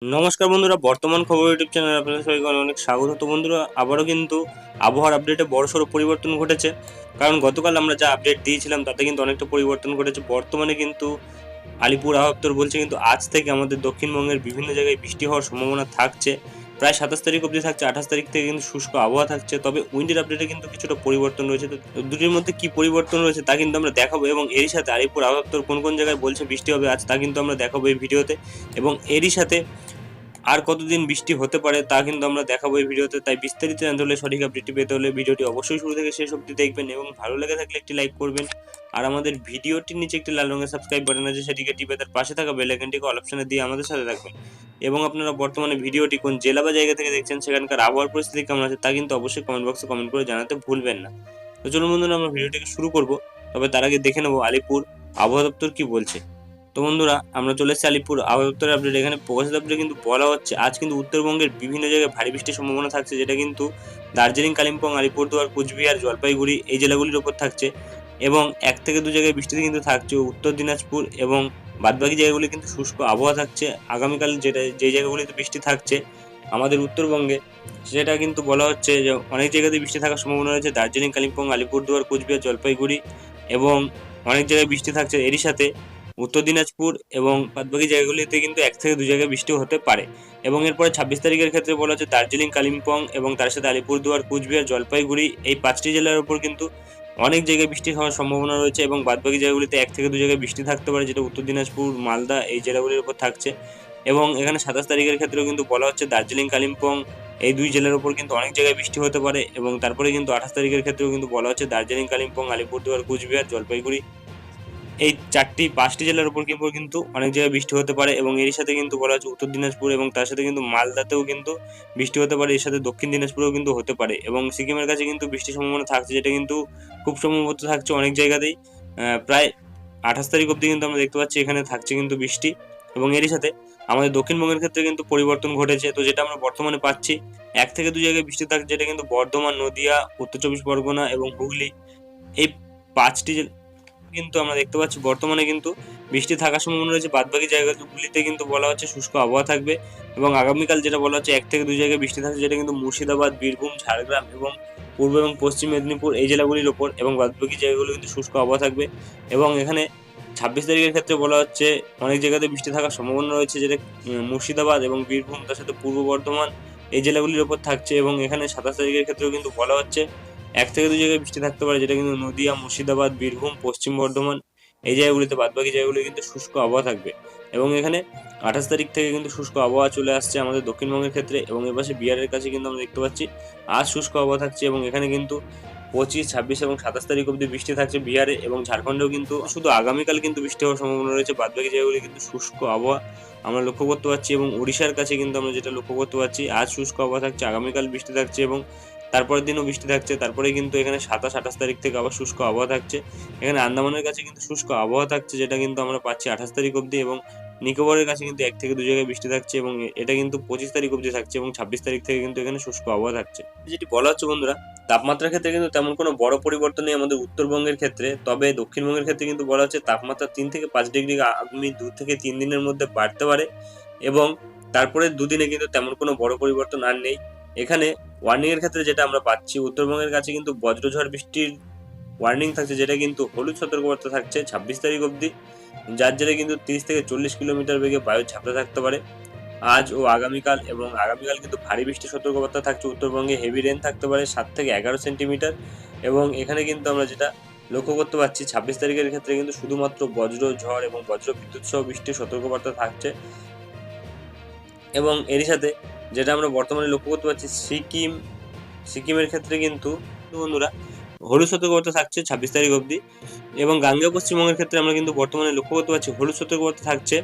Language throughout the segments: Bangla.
নমস্কার বন্ধুরা, বর্তমান খবর ইউটিউব চ্যানেলে আপনাদের সবাইকে অনেক অনেক স্বাগত। তো বন্ধুরা, আবারও কিন্তু আবহাওয়ার আপডেটে বড়সড় পরিবর্তন ঘটেছে। কারণ গতকাল আমরা যা আপডেট দিয়েছিলাম তাতে কিন্তু অনেকটা পরিবর্তন ঘটেছে। বর্তমানে কিন্তু আলিপুর আবহাওয়া দপ্তর বলছে কিন্তু আজ থেকে আমাদের দক্ষিণবঙ্গের বিভিন্ন জায়গায় বৃষ্টি হওয়ার সম্ভাবনা থাকছে। প্রায় ২৭ তারিখ অবধি থাকছে, ২৮ তারিখ থেকে কিন্তু শুষ্ক আবহাওয়া থাকছে। তবে উইন্ডের আপডেটে কিন্তু কিছুটা পরিবর্তন রয়েছে। তো দুটির মধ্যে কি পরিবর্তন রয়েছে তা কিন্তু আমরা দেখাবো, এবং এরই সাথে আলিপুর আবহাওয়া দপ্তর কোন কোন জায়গায় বলছে বৃষ্টি হবে আজ তা কিন্তু আমরা দেখাবো এই ভিডিওতে। এবং এরই সাথে আর কতদিন বৃষ্টি হতে পারে তা কিন্তু আমরা দেখাবো এই ভিডিওতে। তাই বিস্তারিত জানতে হলে, সঠিক আপডেটটি পেতে হলে ভিডিওটি অবশ্যই শুরু থেকে শেষ অবধি দেখবেন, এবং ভালো লেগে থাকলে একটি লাইক করবেন। আর আমাদের ভিডিওটির নিচে একটি লাল রঙের সাবস্ক্রাইব বাটন আছে, সেটিকে টিপে তার পাশে থাকা বেল আইকনটিকে অল অপশনে দিয়ে আমাদের সাথে থাকবেন। এবং আপনারা বর্তমানে ভিডিওটি কোন জেলা বা জায়গা থেকে দেখছেন, সেখানকার আবহাওয়ার পরিস্থিতি কেমন আছে তা কিন্তু অবশ্যই কমেন্ট বক্সে কমেন্ট করে জানাতে ভুলবেন না। তো চলুন বন্ধুরা, আমরা ভিডিওটিকে শুরু করব। তবে তার আগে দেখে নেব আলিপুর আবহাওয়া দপ্তর কি বলছে। তো বন্ধুরা, আমরা চলে এসেছি আলিপুর আবহাওয়া দপ্তরের আপডেট। এখানে প্রকাশিত আপডেটে কিন্তু বলা হচ্ছে আজ কিন্তু উত্তরবঙ্গের বিভিন্ন জায়গায় ভারী বৃষ্টির সম্ভাবনা থাকছে, যেটা কিন্তু দার্জিলিং, কালিম্পং, আলিপুরদুয়ার, কুচবিহার, জলপাইগুড়ি এই জেলাগুলির ওপর থাকছে। এবং ১ থেকে ২ জায়গায় বৃষ্টি কিন্তু থাকছে উত্তর দিনাজপুর, এবং বাদবাকি জায়গাগুলি কিন্তু শুষ্ক আবহাওয়া থাকছে। আগামীকাল যে জায়গাগুলিতে বৃষ্টি থাকছে আমাদের উত্তরবঙ্গে, সেটা কিন্তু বলা হচ্ছে যে অনেক জায়গাতে বৃষ্টি থাকার সম্ভাবনা রয়েছে। দার্জিলিং, কালিম্পং, আলিপুরদুয়ার, কুচবিহার, জলপাইগুড়ি, এবং অনেক জায়গায় বৃষ্টি থাকছে। এরই সাথে উত্তর দিনাজপুর এবং বাদবাকি জায়গাগুলিতে কিন্তু ১ থেকে ২ জায়গায় বৃষ্টি হতে পারে। এবং এরপরে ২৬ তারিখের ক্ষেত্রে বলা হচ্ছে দার্জিলিং, কালিম্পং এবং তার সাথে আলিপুরদুয়ার, কুচবিহার, জলপাইগুড়ি এই ৫টি জেলার উপর কিন্তু অনেক জায়গায় বৃষ্টি হওয়ার সম্ভাবনা রয়েছে, এবং বাদবাকি জায়গাগুলিতে ১ থেকে ২ জায়গায় বৃষ্টি থাকতে পারে, যেটা উত্তর দিনাজপুর, মালদা এই জেলাগুলির উপর থাকছে। এবং এখানে ২৭ তারিখের ক্ষেত্রেও কিন্তু বলা হচ্ছে দার্জিলিং, কালিম্পং এই ২ জেলার উপর কিন্তু অনেক জায়গায় বৃষ্টি হতে পারে। এবং তারপরে কিন্তু ২৮ তারিখের ক্ষেত্রেও কিন্তু বলা হচ্ছে দার্জিলিং, কালিম্পং, আলিপুরদুয়ার, কুচবিহার, জলপাইগুড়ি এই ৫টি জেলার উপর কিন্তু অনেক জায়গায় বৃষ্টি হতে পারে। এবং এরই সাথে কিন্তু বলা হচ্ছে উত্তর দিনাজপুর এবং তার সাথে কিন্তু মালদাতেও কিন্তু বৃষ্টি হতে পারে। এর সাথে দক্ষিণ দিনাজপুরেও কিন্তু হতে পারে, এবং সিকিমের কাছে কিন্তু বৃষ্টির সম্ভাবনা থাকছে, যেটা কিন্তু খুব সম্ভবত থাকছে অনেক জায়গাতেই। প্রায় ২৮ তারিখ অবধি কিন্তু আমরা দেখতে পাচ্ছি এখানে থাকছে কিন্তু বৃষ্টি। এবং এরই সাথে আমাদের দক্ষিণবঙ্গের ক্ষেত্রে কিন্তু পরিবর্তন ঘটেছে। তো যেটা আমরা বর্তমানে পাচ্ছি ১ থেকে ২ জায়গায় বৃষ্টি থাকছে, যেটা কিন্তু বর্ধমান, নদিয়া, উত্তর চব্বিশ পরগনা এবং হুগলি এই ৫টি কিন্তু আমরা দেখতে পাচ্ছি বর্তমানে কিন্তু বৃষ্টি থাকার সম্ভাবনা রয়েছে। বাদবাকি জায়গাগুলিতে কিন্তু বলা হচ্ছে শুষ্ক আবহাওয়া থাকবে। এবং আগামীকাল যেটা বলা হচ্ছে ১ থেকে ২ জায়গায় বৃষ্টি থাকছে, যেটা কিন্তু মুর্শিদাবাদ, বীরভূম, ঝাড়গ্রাম এবং পূর্ব এবং পশ্চিম মেদিনীপুর এই জেলাগুলির ওপর, এবং বাদবাকি জায়গাগুলো কিন্তু শুষ্ক আবহাওয়া থাকবে। এবং এখানে ২৬ তারিখের ক্ষেত্রে বলা হচ্ছে অনেক জায়গাতে বৃষ্টি থাকার সম্ভাবনা রয়েছে, যেটা মুর্শিদাবাদ এবং বীরভূম, তার সাথে পূর্ব বর্ধমান এই জেলাগুলির ওপর থাকছে। এবং এখানে ২৭ তারিখের ক্ষেত্রেও কিন্তু বলা হচ্ছে ১ থেকে ২ জায়গায় বৃষ্টি থাকতে পারে, যেটা কিন্তু নদিয়া, মুর্শিদাবাদ, বীরভূম, পশ্চিম বর্ধমান এই জায়গাগুলিতে। বাদবাকি জায়গাগুলি কিন্তু শুষ্ক আবহাওয়া থাকবে। এবং এখানে ২৮ তারিখ থেকে কিন্তু শুষ্ক আবহাওয়া চলে আসছে আমাদের দক্ষিণবঙ্গের ক্ষেত্রে। এবং এপাশে বিহারের কাছে কিন্তু আমরা দেখতে পাচ্ছি আজ শুষ্ক আবহাওয়া থাকছে, এবং এখানে কিন্তু ২৫, ২৬ এবং ২৭ তারিখ অবধি বৃষ্টি থাকছে বিহারে, এবং ঝাড়খণ্ডেও কিন্তু শুধু আগামীকাল কিন্তু বৃষ্টি হওয়ার সম্ভাবনা রয়েছে। বাদবাকি জায়গাগুলি কিন্তু শুষ্ক আবহাওয়া আমরা লক্ষ্য করতে পারছি। এবং ওড়িশার কাছে কিন্তু আমরা যেটা লক্ষ্য করতে পারছি আজ শুষ্ক আবহাওয়া থাকছে, আগামীকাল বৃষ্টি থাকছে, এবং তারপরের দিনও বৃষ্টি থাকছে। তারপরে কিন্তু এখানে ২৭, ২৮ তারিখ থেকে আবার শুষ্ক আবহাওয়া থাকছে। এখানে আন্দামানের কাছে কিন্তু শুষ্ক আবহাওয়া থাকছে, যেটা কিন্তু আমরা পাচ্ছি ২৮ তারিখ অবধি। এবং নিকোবরের কাছে কিন্তু ১ থেকে ২ জায়গায় বৃষ্টি থাকছে, এবং এটা কিন্তু ২৫ তারিখ অবধি থাকছে, এবং ২৬ তারিখ থেকে কিন্তু এখানে শুষ্ক আবহাওয়া থাকছে। যেটি বলা হচ্ছে বন্ধুরা, তাপমাত্রার ক্ষেত্রে কিন্তু তেমন কোনো বড় পরিবর্তন নেই আমাদের উত্তরবঙ্গের ক্ষেত্রে। তবে দক্ষিণবঙ্গের ক্ষেত্রে কিন্তু বলা হচ্ছে তাপমাত্রা ৩ থেকে ৫ ডিগ্রি আগামী ২ থেকে ৩ দিনের মধ্যে বাড়তে পারে। এবং তারপরে দুদিনে কিন্তু তেমন কোনো বড় পরিবর্তন আর নেই। এখানে ওয়ার্নিং এর ক্ষেত্রে যেটা আমরা পাচ্ছি, উত্তরবঙ্গের কাছে কিন্তু বজ্রঝড় বৃষ্টির ওয়ার্নিং থাকছে, যেটা কিন্তু হলুদ সতর্কবার্তা থাকছে ২৬ তারিখ অবধি, যার জেরে কিন্তু ৩০ থেকে ৪০ কিলোমিটার বেগে বায়ুর ঝাপটা থাকতে পারে আজ ও আগামীকাল। এবং আগামীকাল কিন্তু ভারী বৃষ্টির সতর্কবার্তা থাকছে উত্তরবঙ্গে, হেভি রেন থাকতে পারে ৭ থেকে ১১ সেন্টিমিটার। এবং এখানে কিন্তু আমরা যেটা লক্ষ্য করতে পারছি ২৬ তারিখের ক্ষেত্রে কিন্তু শুধুমাত্র বজ্র ঝড় এবং বজ্র বিদ্যুৎ সহ বৃষ্টির সতর্কবার্তা থাকছে। এবং এরই সাথে যেটা আমরা বর্তমানে লক্ষ্য করতে পারছি সিকিমের ক্ষেত্রে কিন্তু বন্ধুরা হলুদ সতর্কবার্তা থাকছে ২৬ তারিখ অবধি। এবং গাঙ্গেয় পশ্চিমবঙ্গের ক্ষেত্রে আমরা কিন্তু বর্তমানে লক্ষ্য করতে পারছি হলুদ সতর্কবার্তা থাকছে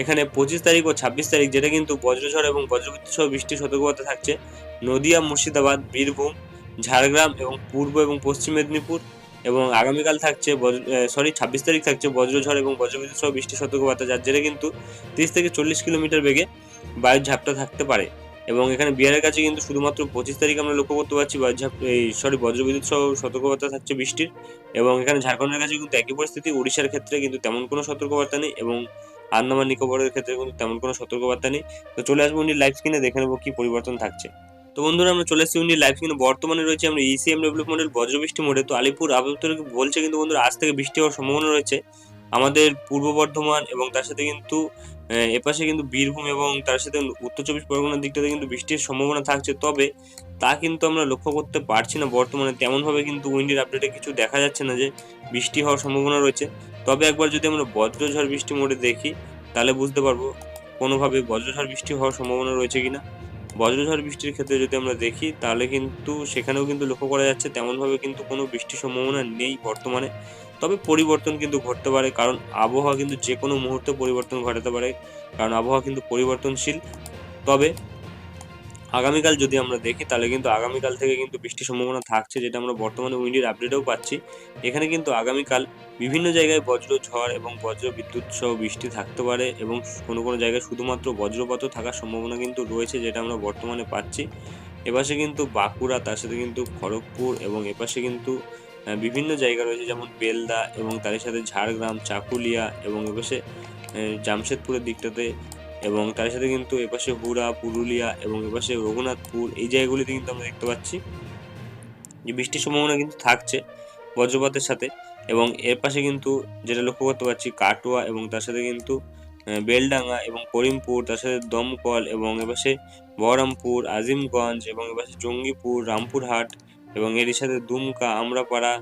এখানে ২৫ তারিখ ও ২৬ তারিখ, যেটা কিন্তু বজ্রঝড় এবং বজ্রবিদ্যুৎ সহ বৃষ্টির সতর্কবার্তা থাকছে নদিয়া, মুর্শিদাবাদ, বীরভূম, ঝাড়গ্রাম এবং পূর্ব এবং পশ্চিম মেদিনীপুর। এবং আগামীকাল থাকছে ২৬ তারিখ থাকছে বজ্রঝড় এবং বজ্রবিদ্যুৎ সহ বৃষ্টির সতর্কবার্তা, যার জেরে কিন্তু ৩০ থেকে ৪০ কিলোমিটার বেগে বায়ুর ঝাপটা থাকতে পারে। এবং এখানে বিহারের কাছে কিন্তু শুধুমাত্র ২৫ তারিখ আমরা লক্ষ্য করতে পারছি বজ্রবিদ্যুৎ সহ সতর্কবার্তা থাকছে বৃষ্টির। এবং এখানে ঝাড়খণ্ডের কাছে কিন্তু একই পরিস্থিতি। উড়িষ্যার ক্ষেত্রে কিন্তু তেমন কোনো সতর্কবার্তা নেই। এবং আন্দামান নিকোবরের ক্ষেত্রে কিন্তু তেমন কোনো সতর্কবার্তা নেই। তো চলে আসবো উইন্ডির লাইভ স্ক্রিনে, দেখে নেবো কি পরিবর্তন থাকছে। তো বন্ধুরা আমরা চলে এসেছি উইন্ডির লাইভ স্ক্রিনে। বর্তমানে রয়েছে আমরা ইসিএম ডেভেলপমেন্টের বজ্রবৃষ্টি মোডে। তো আলিপুর আবহাওয়া বলছে কিন্তু বন্ধুরা আজ থেকে বৃষ্টি হওয়ার সম্ভাবনা রয়েছে আমাদের পূর্ব বর্ধমান এবং তার সাথে কিন্তু এপাশে কিন্তু বীরভূম এবং তার সাথে উত্তর চব্বিশ পরগনার দিকটাতে কিন্তু বৃষ্টির সম্ভাবনা থাকছে। তবে তা কিন্তু আমরা লক্ষ্য করতে পারছি না বর্তমানে, তেমনভাবে কিন্তু উইন্ডির আপডেটে কিছু দেখা যাচ্ছে না যে বৃষ্টি হওয়ার সম্ভাবনা রয়েছে। তবে একবার যদি আমরা বজ্রঝড় বৃষ্টি মোডে দেখি তাহলে বুঝতে পারবো কোনোভাবে বজ্রঝড় বৃষ্টি হওয়ার সম্ভাবনা রয়েছে কিনা। বজ্রঝড় বৃষ্টির ক্ষেত্রে যদি আমরা দেখি তাহলে কিন্তু সেখানেও কিন্তু লক্ষ্য করা যাচ্ছে তেমনভাবে কিন্তু কোনো বৃষ্টির সম্ভাবনা নেই বর্তমানে। তবে পরিবর্তন কিন্তু ঘটতে পারে, কারণ আবহাওয়া কিন্তু যে কোনো মুহূর্তে পরিবর্তন ঘটাতে পারে, কারণ আবহাওয়া কিন্তু পরিবর্তনশীল। তবে আগামীকাল যদি আমরা দেখি তাহলে কিন্তু আগামীকাল থেকে কিন্তু বৃষ্টির সম্ভাবনা থাকছে, যেটা আমরা বর্তমানে উইন্ডির আপডেটেও পাচ্ছি। এখানে কিন্তু আগামীকাল বিভিন্ন জায়গায় বজ্র ঝড় এবং বজ্র বিদ্যুৎ সহ বৃষ্টি থাকতে পারে এবং কোনো কোনো জায়গায় শুধুমাত্র বজ্রপাতও থাকার সম্ভাবনা কিন্তু রয়েছে, যেটা আমরা বর্তমানে পাচ্ছি। এপাশে কিন্তু বাঁকুড়া, তার সাথে কিন্তু খড়গপুর এবং এপাশে কিন্তু বিভিন্ন জায়গা রয়েছে যেমন বেলদা এবং তার সাথে ঝাড়গ্রাম, চাকুলিয়া এবং এপাশে জামশেদপুরের দিকটাতে এবং তার সাথে কিন্তু এপাশে হুড়া, পুরুলিয়া এবং এপাশে রঘুনাথপুর, এই জায়গাগুলিতে কিন্তু আমরা দেখতে পাচ্ছি যে বৃষ্টির সম্ভাবনা কিন্তু থাকছে বজ্রপাতের সাথে। এবং এর পাশে কিন্তু যেটা লক্ষ্য করতে পারছি কাটোয়া এবং তার সাথে কিন্তু বেলডাঙ্গা এবং করিমপুর, তার সাথে দমকল এবং এপাশে বহরমপুর, আজিমগঞ্জ এবং এপাশে জঙ্গিপুর, রামপুরহাট এবং এরই সাথে দুমকা, আমরাপাড়া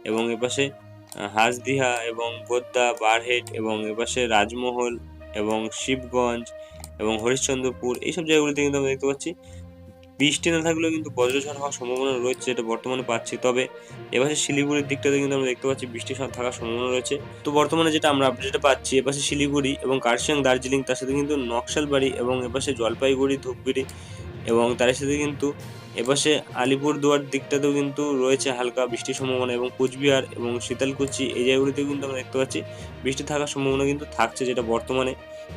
এবং এপাশে হাঁসদিহা এবং গোদ্দা, বারহেট এবং এপাশে রাজমহল এবং শিবগঞ্জ এবং হরিশ্চন্দ্রপুর, এইসব জায়গাগুলিতে কিন্তু আমরা দেখতে পাচ্ছি বৃষ্টি না থাকলেও কিন্তু বজ্রঝড় হওয়ার সম্ভাবনা রয়েছে, যেটা বর্তমানে পাচ্ছি। তবে এপাশে শিলিগুড়ির দিকটাতে কিন্তু আমরা দেখতে পাচ্ছি বৃষ্টি থাকার সম্ভাবনা রয়েছে। তো বর্তমানে যেটা আমরা আপডেট পাচ্ছি এপাশে শিলিগুড়ি এবং কার্শিয়াং, দার্জিলিং, তার সাথে কিন্তু নকশালবাড়ি এবং এপাশে জলপাইগুড়ি, ধূপগুড়ি এবং তার সাথে কিন্তু এপাশে আলিপুরদুয়ার দিকটাতেও কিন্তু রয়েছে হালকা বৃষ্টির সম্ভাবনা এবং কোচবিহার এবং শীতলকুচি, এই জায়গাগুলিতেও কিন্তু আমরা দেখতে পাচ্ছি বৃষ্টি থাকার সম্ভাবনা কিন্তু থাকছে, যেটা বর্তমানে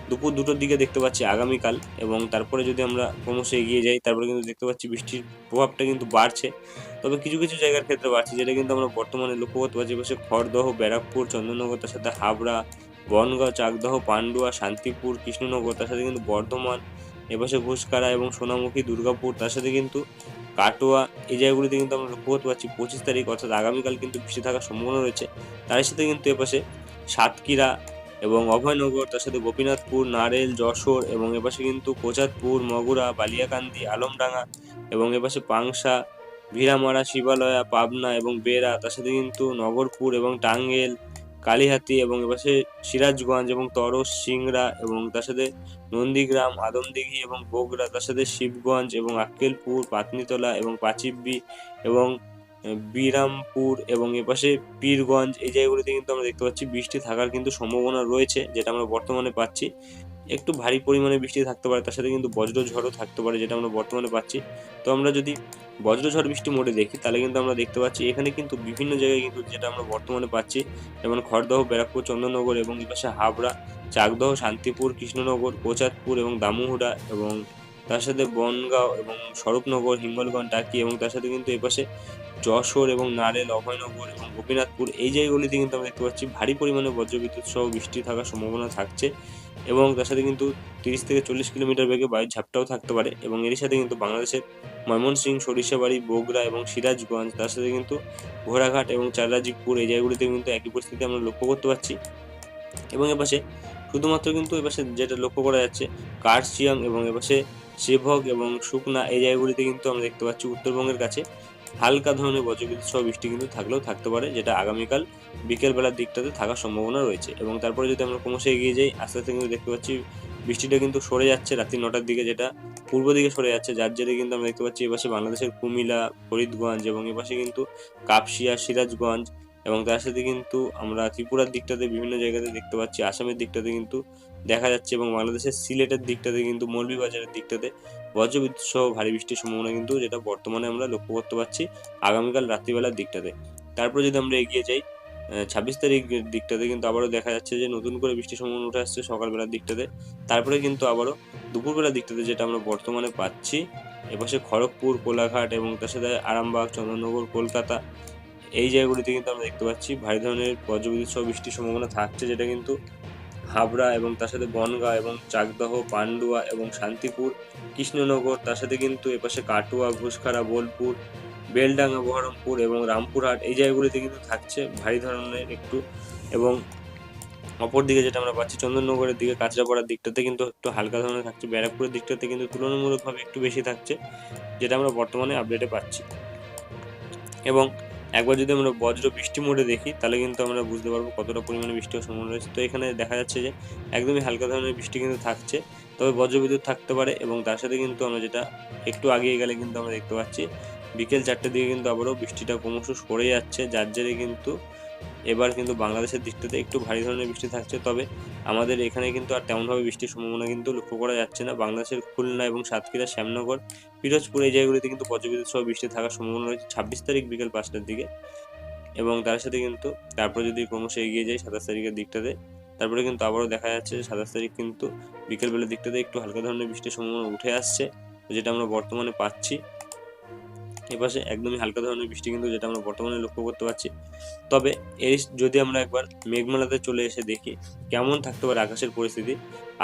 দুপুর 2টোর দিকে দেখতে পাচ্ছি আগামীকাল। এবং তারপরে যদি আমরা ক্রমশ এগিয়ে যাই তারপরে কিন্তু দেখতে পাচ্ছি বৃষ্টির প্রভাবটা কিন্তু বাড়ছে, তবে কিছু কিছু জায়গার ক্ষেত্রে বাড়ছে, যেটা কিন্তু আমরা বর্তমানে লক্ষ্য করতে পারছি। এপাশে খড়দহ, ব্যারাকপুর, চন্দননগর, তার সাথে হাবড়া, বনগাঁও, চাকদহ, পান্ডুয়া, শান্তিপুর, কৃষ্ণনগর, তার সাথে কিন্তু বর্ধমান, এপাশে ঘুষকারা এবং সোনামুখী, দুর্গাপুর, তার সাথে কিন্তু কাটোয়া, এই জায়গাগুলিতে কিন্তু আমরা লক্ষ্য করতে পারছি 25 তারিখ অর্থাৎ আগামীকাল কিন্তু বৃষ্টি থাকার সম্ভাবনা রয়েছে। তার সাথে কিন্তু এপাশে সাতক্ষীরা এবং অভয়নগর, তার সাথে গোপীনাথপুর, নারেল, যশোর এবং এপাশে কিন্তু কোচাতপুর, মগুরা, বালিয়াকান্দি, আলমডাঙ্গা এবং এপাশে পাংশা, ভিড়ামারা, শিবালয়া, পাবনা এবং বেড়া, তার সাথে কিন্তু নগরপুর এবং টাঙ্গেল, কালিহাতি এবং এপাশে সিরাজগঞ্জ এবং তরস, সিংড়া এবং তার সাথে নন্দীগ্রাম, আদমদিঘি এবং বগুড়া, তার সাথে শিবগঞ্জ এবং আক্কেলপুর, পাতনিতলা এবং পাচিব্বি এবং বিরামপুর এবং এপাশে পীরগঞ্জ, এই জায়গাগুলিতে কিন্তু আমরা দেখতে পাচ্ছি বৃষ্টি থাকার কিন্তু সম্ভাবনা রয়েছে, যেটা আমরা বর্তমানে পাচ্ছি। একটু ভারী পরিমাণে বৃষ্টি থাকতে পারে, তার সাথে কিন্তু বজ্রঝড়ও থাকতে পারে, যেটা আমরা বর্তমানে পাচ্ছি। তো আমরা যদি বজ্রঝড় বৃষ্টি মোডে দেখি তাহলে কিন্তু আমরা দেখতে পাচ্ছি এখানে কিন্তু বিভিন্ন জায়গায় কিন্তু যেটা আমরা বর্তমানে পাচ্ছি, যেমন খড়দহ, ব্যারাকপুর, চন্দননগর এবং এপাশে হাবড়া, চাকদহ, শান্তিপুর, কৃষ্ণনগর, কোচাতপুর এবং দামুহুড়া এবং তার সাথে বনগাঁও এবং স্বরূপনগর, হিঙ্গলগঞ্জ, টাকি এবং তার সাথে কিন্তু এপাশে যশোর এবং নারেল, অভয়নগর এবং গোপীনাথপুর, এই জায়গাগুলিতে কিন্তু আমরা দেখতে পাচ্ছি ভারী পরিমাণে বজ্রবিদ্যুৎ সহ বৃষ্টি থাকার সম্ভাবনা থাকছে এবং তার সাথে কিন্তু 30 থেকে 40 কিলোমিটার বেগে বায়ুর ঝাপটাও থাকতে পারে। এবং এরই সাথে কিন্তু বাংলাদেশের ময়মনসিংহ, সরিষাবাড়ি, বগুড়া এবং সিরাজগঞ্জ, তার সাথে কিন্তু ঘোড়াঘাট এবং চাররাজিপুর, এই জায়গাগুলিতে কিন্তু একই পরিস্থিতি আমরা লক্ষ্য করতে পারছি। এবং এপাশে শুধুমাত্র কিন্তু এপাশে যেটা লক্ষ্য করা যাচ্ছে কার্শিয়াং এবং এপাশে সেভক এবং সুকনা, এই জায়গাগুলিতে কিন্তু আমরা দেখতে পাচ্ছি উত্তরবঙ্গের কাছে হালকা ধরনের বজ্রবিদ্যুৎ সহ বৃষ্টি কিন্তু থাকলেও থাকতে পারে, যেটা আগামীকাল বিকেলবেলার দিকটাতে থাকার সম্ভাবনা রয়েছে। এবং তারপরে যদি আমরা ক্রমশ এগিয়ে যাই আস্তে আস্তে কিন্তু দেখতে পাচ্ছি বৃষ্টিটা কিন্তু সরে যাচ্ছে রাত্রি 9টার দিকে, যেটা পূর্ব দিকে সরে যাচ্ছে, যার জেরে কিন্তু আমরা দেখতে পাচ্ছি এপাশে বাংলাদেশের কুমিল্লা, ফরিদগঞ্জ এবং এপাশে কিন্তু কাপসিয়া, সিরাজগঞ্জ এবং তার সাথে কিন্তু আমরা ত্রিপুরার দিকটাতে বিভিন্ন জায়গাতে দেখতে পাচ্ছি, আসামের দিকটাতে কিন্তু দেখা যাচ্ছে এবং বাংলাদেশের সিলেটের দিকটাতে কিন্তু মৌলভীবাজারের দিকটাতে বজ্রবিদ্যুৎ সহ ভারী বৃষ্টির সম্ভাবনা কিন্তু যেটা বর্তমানে আমরা লক্ষ্য করতে পারছি আগামীকাল রাত্রিবেলার দিকটাতে। তারপরে যদি আমরা এগিয়ে যাই 26 তারিখের দিকটাতে কিন্তু আবারও দেখা যাচ্ছে যে নতুন করে বৃষ্টির সম্ভাবনা উঠে আসছে সকালবেলার দিকটাতে। তারপরে কিন্তু আবারও দুপুরবেলার দিকটাতে যেটা আমরা বর্তমানে পাচ্ছি এপাশে খড়গপুর, কোলাঘাট এবং তার সাথে আরামবাগ, চন্দননগর, কলকাতা, এই জায়গাগুলিতে কিন্তু আমরা দেখতে পাচ্ছি ভারী ধরনের বজ্রবিদ্যুৎ সহ বৃষ্টির সম্ভাবনা থাকছে, যেটা কিন্তু হাবড়া এবং তার সাথে বনগাঁ এবং চাকদহ, পান্ডুয়া এবং শান্তিপুর, কৃষ্ণনগর, তার সাথে কিন্তু এপাশে কাটুয়া, ঘুষখাড়া, বোলপুর, বেলডাঙ্গা, বহরমপুর এবং রামপুরহাট, এই জায়গাগুলিতে কিন্তু থাকছে ভারী ধরনের একটু। এবং অপরদিকে যেটা আমরা পাচ্ছি চন্দননগরের দিকে, কাঁচরাপাড়ার দিকটাতে কিন্তু একটু হালকা ধরনের থাকছে, ব্যারাকপুরের দিকটাতে কিন্তু তুলনামূলকভাবে একটু বেশি থাকছে, যেটা আমরা বর্তমানে আপডেটে পাচ্ছি। এবং একবার যদি আমরা বজ্র বৃষ্টি মোডে দেখি তাহলে কিন্তু আমরা বুঝতে পারবো কতটা পরিমাণে বৃষ্টি হওয়ার সম্ভাবনা রয়েছে। তো এখানে দেখা যাচ্ছে যে একদমই হালকা ধরনের বৃষ্টি কিন্তু থাকছে, তবে বজ্রবিদ্যুৎ থাকতে পারে। এবং তার সাথে কিন্তু আমরা যেটা একটু আগিয়ে গেলে কিন্তু আমরা দেখতে পাচ্ছি বিকেল 4টের দিকে কিন্তু আবারও বৃষ্টিটা ক্রমশ সরে যাচ্ছে, যার জেরে কিন্তু এবার কিন্তু বাংলাদেশের দিকটাতে একটু ভারী ধরনের বৃষ্টি থাকছে। তবে আমাদের এখানে কিন্তু আর তেমনভাবে বৃষ্টির সম্ভাবনা কিন্তু লক্ষ্য করা যাচ্ছে না। বাংলাদেশের খুলনা এবং সাতক্ষীরা, শ্যামনগর, পিরোজপুর, এই জায়গাগুলিতে কিন্তু বজ্রবিদ্যুৎ সহ বৃষ্টি থাকার সম্ভাবনা রয়েছে 26 তারিখ বিকেল 5টার দিকে। এবং তার সাথে কিন্তু তারপরে যদি ক্রমশ এগিয়ে যাই 27 তারিখের দিকটাতে, তারপরে কিন্তু আবারও দেখা যাচ্ছে যে 27 তারিখ কিন্তু বিকেলবেলার দিকটাতে একটু হালকা ধরনের বৃষ্টির সম্ভাবনা উঠে আসছে, যেটা আমরা বর্তমানে পাচ্ছি। এপাশে একদমই হালকা ধরনের বৃষ্টি কিন্তু যেটা আমরা বর্তমানে লক্ষ্য করতে পারছি। তবে এই যদি আমরা একবার মেঘমালাতে চলে এসে দেখি কেমন থাকতে পারে আকাশের পরিস্থিতি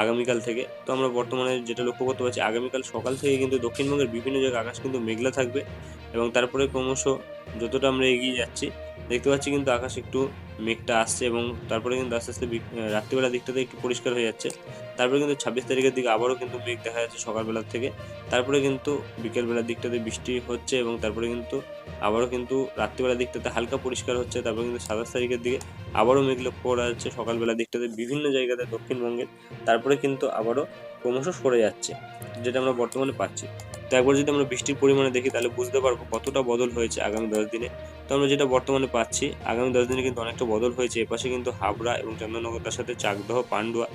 আগামীকাল থেকে, তো আমরা বর্তমানে যেটা লক্ষ্য করতে পারছি আগামীকাল সকাল থেকে কিন্তু দক্ষিণবঙ্গের বিভিন্ন জায়গায় আকাশ কিন্তু মেঘলা থাকবে। এবং তারপরে ক্রমশ যতটা আমরা এগিয়ে যাচ্ছি দেখতে পাচ্ছি কিন্তু আকাশ একটু মেঘটা আসছে, এবং তারপরে কিন্তু আস্তে আস্তে রাত্রিবেলার দিকটাতে একটু পরিষ্কার হয়ে যাচ্ছে। তারপরে কিন্তু 26 তারিখের দিকে আবারও কিন্তু মেঘ দেখা যাচ্ছে সকালবেলার থেকে, তারপরে কিন্তু বিকেলবেলার দিকটাতে বৃষ্টি হচ্ছে, এবং তারপরে কিন্তু আবারও কিন্তু রাত্রিবেলার দিকটাতে হালকা পরিষ্কার হচ্ছে। তারপরে কিন্তু 27 তারিখের দিকে আবারও মেঘ লক্ষ্য করা যাচ্ছে সকালবেলার দিকটাতে বিভিন্ন জায়গাতে দক্ষিণবঙ্গের, তারপরে কিন্তু আবারও ক্রমশ সরে যাচ্ছে, যেটা আমরা বর্তমানে পাচ্ছি। তো একবার যদি আমরা বৃষ্টির পরিমাণে দেখি তাহলে বুঝতে পারবো কতটা বদল হয়েছে আগামী 10 দিনে। তো আমরা যেটা বর্তমানে পাচ্ছি আগামী 10 দিনে কিন্তু অনেকটা বদল হয়েছে। এপাশে কিন্তু হাবড়া এবং চন্দননগর, তার সাথে চাকদহ, পান্ডুয়া,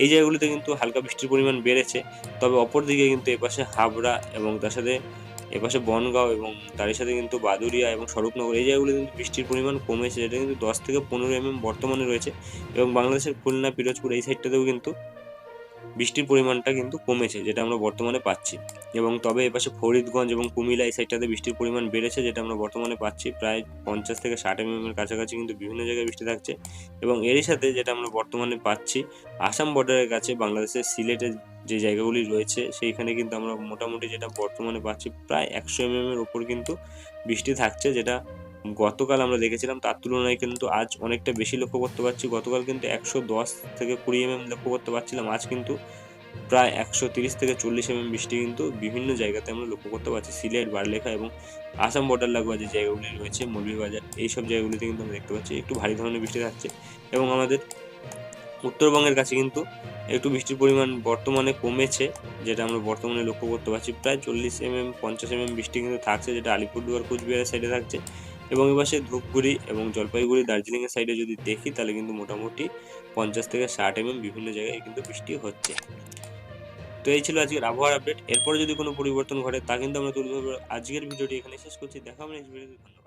এই জায়গাগুলিতে কিন্তু হালকা বৃষ্টির পরিমাণ বেড়েছে। তবে অপরদিকে কিন্তু এপাশে হাবড়া এবং তার সাথে এপাশে বনগাঁও এবং তারই সাথে কিন্তু বাদুড়িয়া এবং স্বরূপনগর, এই জায়গাগুলো কিন্তু বৃষ্টির পরিমাণ কমেছে, যেটা কিন্তু 10 থেকে 15 বর্তমানে রয়েছে। এবং বাংলাদেশের খুলনা, পিরোজপুর এই সাইডটাতেও কিন্তু বৃষ্টির পরিমাণটা কিন্তু কমেছে, যেটা আমরা বর্তমানে পাচ্ছি। এবং তবে এপাশে ফরিদগঞ্জ এবং কুমিল্লা এই সাইডটাতে বৃষ্টির পরিমাণ বেড়েছে, যেটা আমরা বর্তমানে পাচ্ছি প্রায় 50 থেকে 60 এর কাছাকাছি কিন্তু বিভিন্ন জায়গায় বৃষ্টি থাকছে। এবং এরই সাথে যেটা আমরা বর্তমানে পাচ্ছি আসাম বর্ডারের কাছে বাংলাদেশের সিলেটের যে জায়গাগুলি রয়েছে সেইখানে কিন্তু আমরা মোটামুটি যেটা বর্তমানে পাচ্ছি প্রায় 100 এর ওপর কিন্তু বৃষ্টি থাকছে, যেটা গতকাল আমরা দেখেছিলাম তার তুলনায় কিন্তু আজ অনেকটা বেশি লক্ষ্য করতে পারছি। গতকাল কিন্তু 110 থেকে 20 লক্ষ্য করতে পারছিলাম, আজ কিন্তু প্রায় 130 থেকে 40 বৃষ্টি কিন্তু বিভিন্ন জায়গাতে আমরা লক্ষ্য করতে পারছি। সিলেট, বারলেখা এবং আসাম বর্ডার লাগোয়া যে জায়গাগুলি রয়েছে মৌলভীবাজার, এইসব জায়গাগুলিতে কিন্তু আমরা দেখতে পাচ্ছি একটু ভারী ধরনের বৃষ্টি থাকছে। এবং আমাদের উত্তরবঙ্গের কাছে কিন্তু একটু বৃষ্টির পরিমাণ বর্তমানে কমেছে, যেটা আমরা বর্তমানে লক্ষ্য করতে পারছি প্রায় 40 50 বৃষ্টি কিন্তু থাকছে, যেটা আলিপুরদুয়ার, কোচবিহারের সাইডে থাকছে। এবং এপাশে ধূপগুড়ি এবং জলপাইগুড়ি, দার্জিলিংয়ের সাইডে যদি দেখি তাহলে কিন্তু মোটামুটি 50 থেকে 60 বিভিন্ন জায়গায় কিন্তু বৃষ্টি হচ্ছে। তো এই ছিল আজকের আবহাওয়ার আপডেট। এরপরে যদি কোনো পরিবর্তন ঘটে তা কিন্তু আমরা তুলে ধরবো। আজকের ভিডিওটি এখানে শেষ করছি, দেখা হবে নেক্সট ভিডিওতে। ধন্যবাদ।